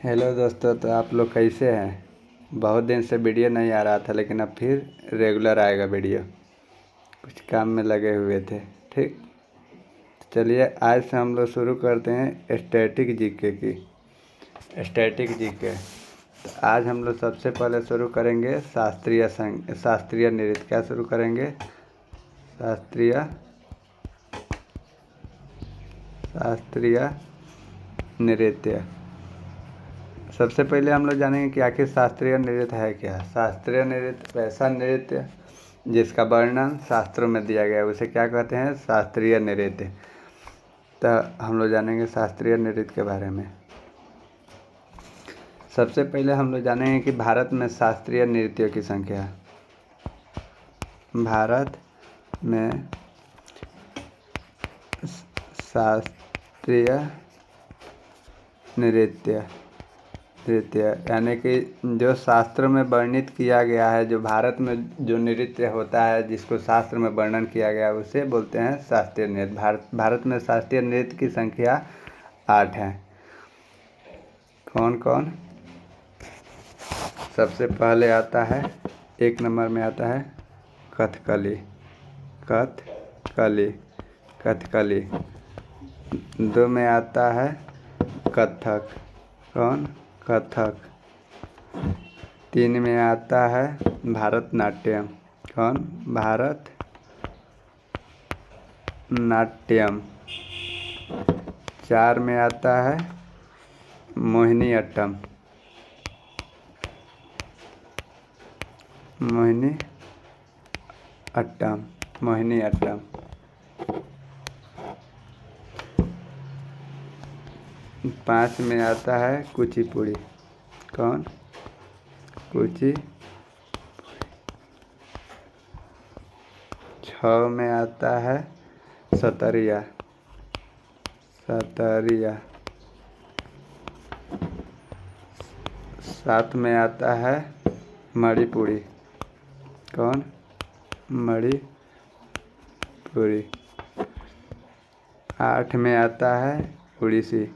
Hello दोस्तों, तो आप लोग कैसे हैं। बहुत दिन से वीडियो नहीं आ रहा था, लेकिन अब फिर रेगुलर आएगा वीडियो। कुछ काम में लगे हुए थे। ठीक, तो चलिए आज से हम लोग शुरू करते हैं स्टैटिक जीके की। स्टैटिक जीके तो आज हम लोग सबसे पहले शुरू करेंगे शास्त्रीय नृत्य। क्या शुरू करेंगे? शास्त्रीय नृत्य। सबसे पहले हम लोग जानेंगे कि आखिर शास्त्रीय नृत्य है क्या। शास्त्रीय नृत्य वैसा नृत्य जिसका वर्णन शास्त्रों में दिया गया है, उसे क्या कहते हैं? शास्त्रीय नृत्य। तो हम लोग जानेंगे शास्त्रीय नृत्य के बारे में। सबसे पहले हम लोग जानेंगे कि भारत में शास्त्रीय नृत्यों की संख्या। भारत में शास्त्रीय नृत्य यानी कि जो शास्त्र में वर्णित किया गया है, जो भारत में जो नृत्य होता है जिसको शास्त्र में वर्णन किया गया है, उसे बोलते हैं शास्त्रीय नृत्य। भारत में शास्त्रीय नृत्य की संख्या 8 है। कौन कौन? सबसे पहले आता है, 1 नंबर में आता है कथकली। 2 में आता है कथक। कौन? कथक। 3 में आता है भारतनाट्यम। कौन? भारतनाट्यम। 4 में आता है मोहिनीअट्टम। 5 में आता है कुचिपुड़ी। कौन? कुचिपुड़ी। 6 में आता है सतरिया। 7 में आता है मणिपुरी। कौन? मणिपुरी। 8 में आता है उड़ीसी।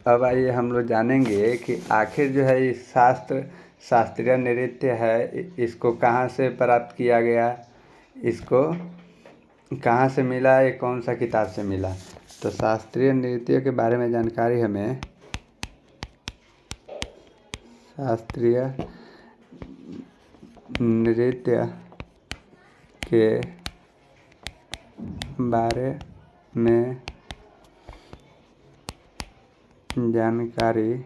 अब आइए हम लोग जानेंगे कि आखिर जो है ये शास्त्रीय नृत्य है, इसको कहाँ से प्राप्त किया गया, इसको कहाँ से मिला, ये कौन सा किताब से मिला। तो शास्त्रीय नृत्य के बारे में जानकारी हमें शास्त्रीय नृत्य के बारे में जानकारी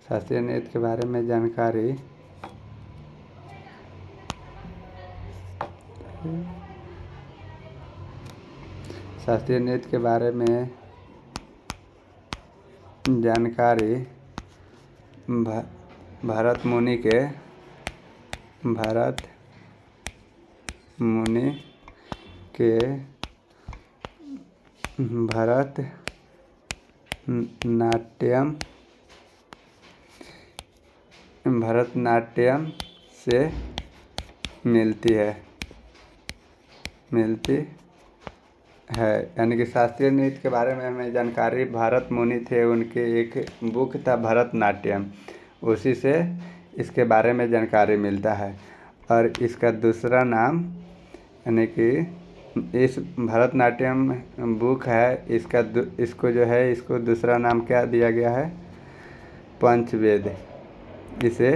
शास्त्रीय नृत्य के बारे में जानकारी शास्त्रीय नृत्य के बारे में जानकारी भरत मुनि के भरतनाट्यम से मिलती है। यानी कि शास्त्रीय नृत्य के बारे में हमें जानकारी भरत मुनि थे, उनके एक बुक था भरतनाट्यम, उसी से इसके बारे में जानकारी मिलता है। और इसका दूसरा नाम, यानी कि इस भरतनाट्यम बुक है, इसको जो है इसको दूसरा नाम क्या दिया गया है? पंचवेद। इसे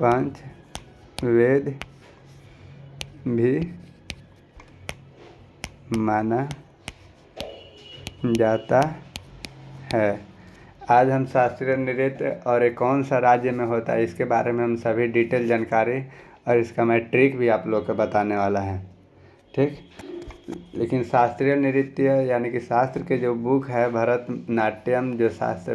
पंचवेद भी माना जाता है। आज हम शास्त्रीय नृत्य और ये कौन सा राज्य में होता है, इसके बारे में हम सभी डिटेल जानकारी और इसका मैं ट्रिक भी आप लोग को बताने वाला है। ठीक, लेकिन शास्त्रीय नृत्य यानी कि शास्त्र के जो बुक है भरतनाट्यम, जो शास्त्र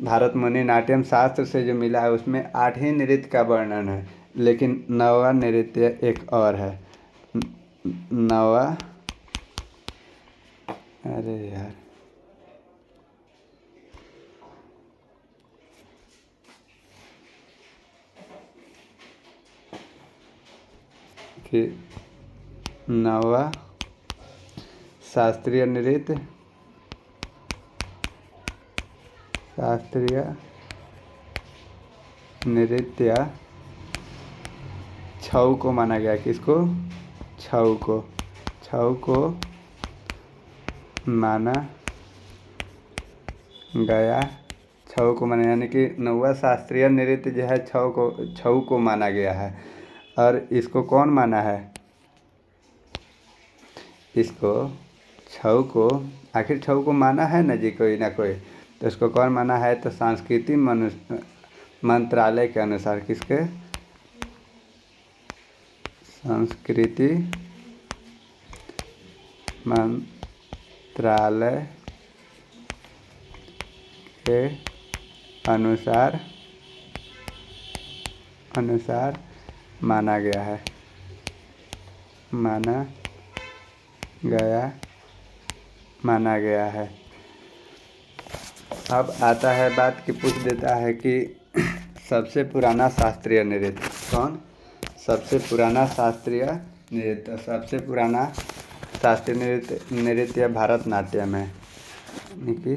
भारत मुनि नाट्यम शास्त्र से जो मिला है, उसमें 8 ही नृत्य का वर्णन है। लेकिन नौवा नृत्य एक और है। नौवा, अरे यार, फिर नौवा शास्त्रीय नृत्य, शास्त्रीय नृत्य छऊ को माना गया। किसको? छऊ को। छऊ को माना गया। छऊ को माना, यानी कि नौवा शास्त्रीय नृत्य जो है छऊ को माना गया है। और इसको कौन माना है? इसको छऊ को, आखिर छऊ को माना है ना जी कोई ना कोई, तो इसको कौन माना है? तो सांस्कृतिक मंत्रालय के अनुसार, किसके? संस्कृति मंत्रालय के अनुसार माना गया है। माना गया है। अब आता है बात कि पूछ देता है कि सबसे पुराना शास्त्रीय नृत्य कौन? सबसे पुराना शास्त्रीय नृत्य, सबसे पुराना शास्त्रीय नृत्य भरतनाट्यम है। यानी कि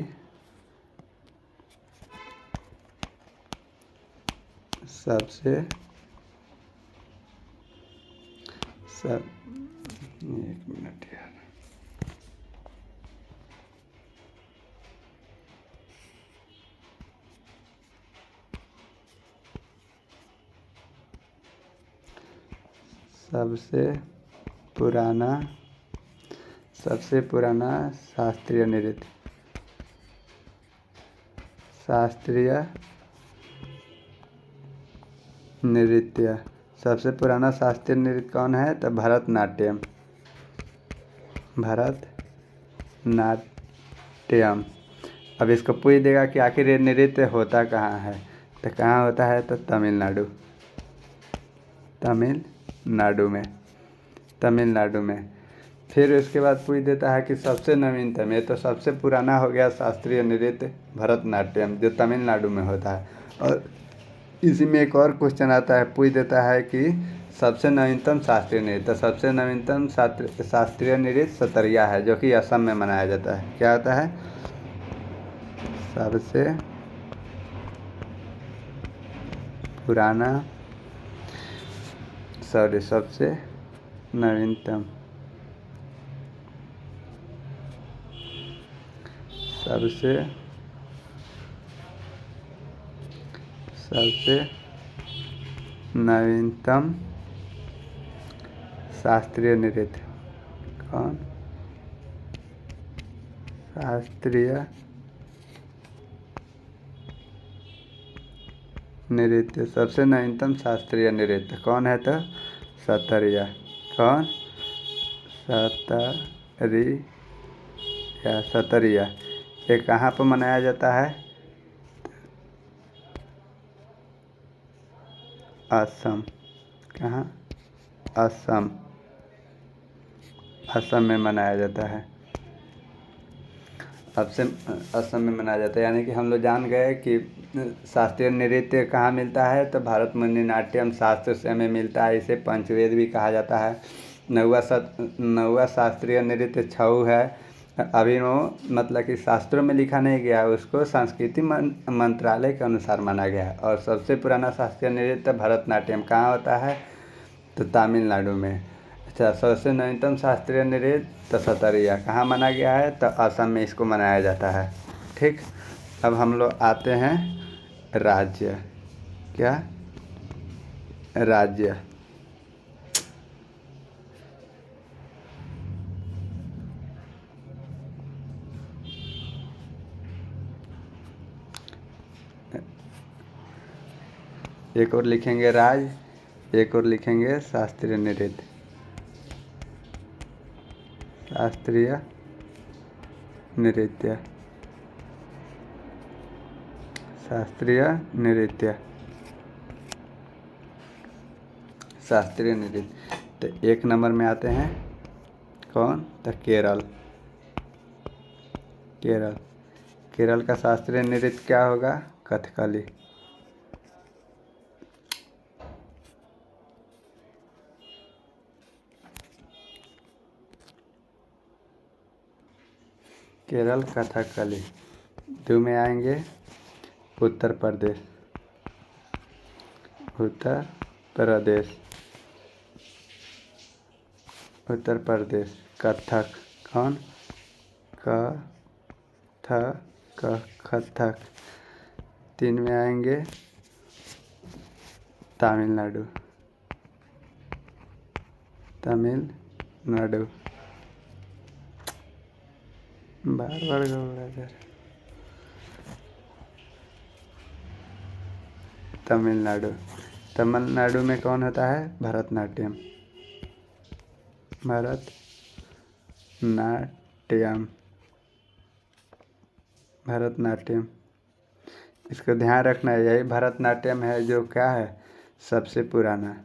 सबसे एक मिनट यार, सबसे पुराना शास्त्रीय नृत्य, सबसे पुराना शास्त्रीय नृत्य कौन है? तो भरतनाट्यम। भरतनाट्यम। अब इसको पूछ देगा कि आखिर ये नृत्य होता कहाँ है? तो कहाँ होता है? तो तमिलनाडु में। फिर उसके बाद पूछ देता है कि सबसे नवीनतम, ये तो सबसे पुराना हो गया शास्त्रीय नृत्य भरतनाट्यम, जो तमिलनाडु में होता है। और इसी में एक और क्वेश्चन आता है, पूछ देता है कि सबसे नवीनतम शास्त्रीय नृत्य, तो सबसे नवीनतम शास्त्रीय नृत्य सतरिया है, जो कि असम में मनाया जाता है। क्या होता है? सबसे नवीनतम शास्त्रीय नृत्य कौन? शास्त्रीय नृत्य, सबसे नवीनतम शास्त्रीय नृत्य कौन है? तो सतरिया। कौन? सतरिया। ये कहाँ पर मनाया जाता है? असम। कहाँ? असम में मनाया जाता है। असम में मनाया जाता है। यानी कि हम लोग जान गए कि शास्त्रीय नृत्य कहाँ मिलता है? तो भारत मुनि नाट्यम शास्त्र से हमें मिलता है। इसे पंचवेद भी कहा जाता है। नौवा शास्त्रीय नृत्य छऊ है। अभी वो मतलब कि शास्त्रों में लिखा नहीं गया, उसको सांस्कृतिक मंत्रालय के अनुसार माना गया है। और सबसे पुराना शास्त्रीय नृत्य भरतनाट्यम कहाँ होता है? तो तमिलनाडु में। अच्छा, सबसे नवीनतम शास्त्रीय नृत्य तो सतरिया कहाँ माना गया है? तो असम में इसको मनाया जाता है। ठीक। अब हम लोग आते हैं राज्य। क्या? राज्य। एक और लिखेंगे राज्य, एक और लिखेंगे शास्त्रीय नृत्य। शास्त्रीय नृत्य, शास्त्रीय नृत्य। शास्त्रीय नृत्य। तो 1 नंबर में आते हैं कौन, तो केरल। केरल, केरल का शास्त्रीय नृत्य क्या होगा, कथकली। केरल कथकली। 2 में आएंगे उत्तर प्रदेश। उत्तर प्रदेश, उत्तर प्रदेश कथक, कौन, कथक। 3 में आएंगे तमिलनाडु। तमिलनाडु, बार बार घबरा जा रहा। तमिलनाडु, तमिलनाडु में कौन होता है, भरतनाट्यम। भरतनाट्यम, भरतनाट्यम। इसको ध्यान रखना है, यही भरतनाट्यम है जो क्या है, सबसे पुराना।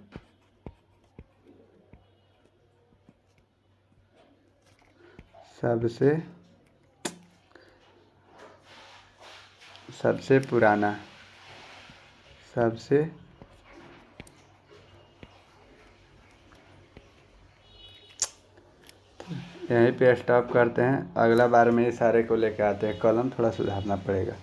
सबसे पुराना, सबसे यहीं पे स्टॉप करते हैं। अगला बार में ये सारे को लेकर आते हैं। कलम थोड़ा सुधारना पड़ेगा।